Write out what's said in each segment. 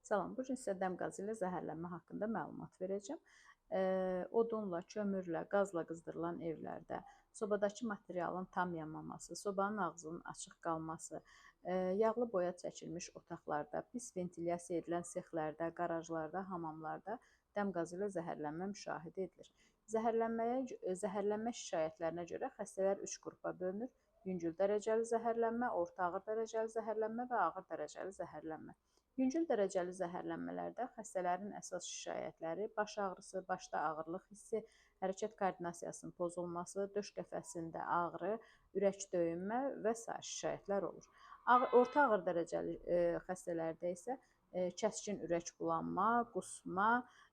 Salam, bu gün sizə dəm qazı ilə zəhərlənmə haqqında məlumat verəcəm. Odunla, kömürlə, qazla qızdırılan evlərdə sobadakı materialın tam yanmaması, sobanın ağzının açıq qalması, yağlı boya çəkilmiş otaqlarda, pis ventilyasiya edilən sexlərdə, qarajlarda, hamamlarda dəm qazı ilə zəhərlənmə müşahidə edilir. Zəhərlənmə şikayətlərinə görə xəstələr 3 qrupa bölünür: yüngül dərəcəli zəhərlənmə, orta ağır dərəcəli zəhərlənmə və ağır dərəcəli zəhərlənmə. Yüngül dərəcəli zəhərlənmələrdə xəstələrin əsas şikayətləri baş ağrısı, başda ağırlıq hissi, hərəkət koordinasiyasının pozulması, döş qəfəsində ağrı, ürək döyünmə və sair şikayətlər olur. Orta ağır dərəcəli xəstələrdə isə kəskin ürək bulanma, qusma,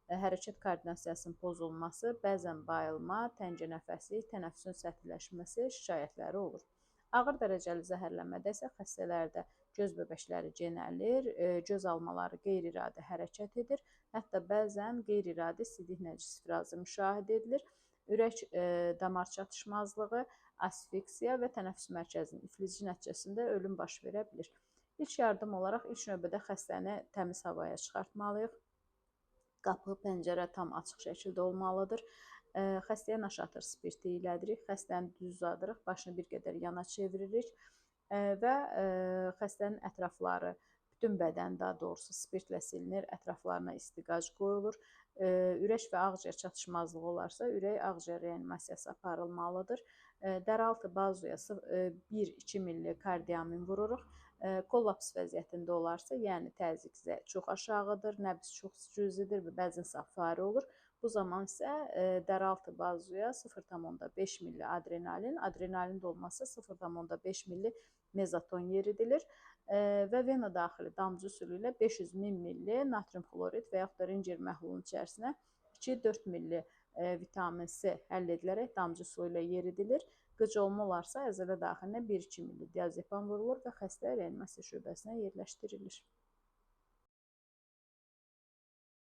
hərəkət koordinasiyasının pozulması, bəzən bayılma, təngə nəfəslik, tənəffüsün səthləşməsi şikayətləri olur. Ağır dərəcəli zəhərlənmədə isə xəstələrdə göz bəbəkləri genəlir, göz almaları qeyri-iradi hərəkət edir, hətta bəzən qeyri-iradi sidik nəcisfrazı müşahidə edilir. Ürək damar çatışmazlığı, asfiksiya və tənəffüs mərkəzinin iflici nəticəsində ölüm baş verə bilir. İlk yardım olaraq ilk növbədə xəstəni təmiz havaya çıxartmalıyıq. Qapı, pəncərə tam açıq şəkildə olmalıdır. Xəstəyə naşatır spirti ilədirik, xəstəni düz uzadırıq, başını bir qədər yana çeviririk və xəstənin ətrafları, bütün bədən daha doğrusu spirtlə silinir, ətraflarına istiqac qoyulur. Ürək və ağciyər çatışmazlığı olarsa, ürək-ağciyər reanimasiyası aparılmalıdır. Dəraltı bazuya 1-2 milli kardiamin vururuq. Kollaps vəziyyətində olarsa, yəni təzyiq çox aşağıdır, nəbz çox cüzidir və bəzən safari olur. Bu zaman isə dəraltı bazuya 0,5 milli adrenalin, adrenalin də olmazsa 0,5 milli mezaton yeridilir və vena daxili damcı üsulu ilə 500-1000 milli natrium xlorid və yaxud da Ringer məhlulunun içərisinə 2-4 milli vitamin C həll edilərək damcı üsulu ilə yeridilir. Qıcolma olarsa əzələ daxilinə 1-2 milli diazepam vurulur və xəstə reanimasiya şöbəsinə yerləşdirilir.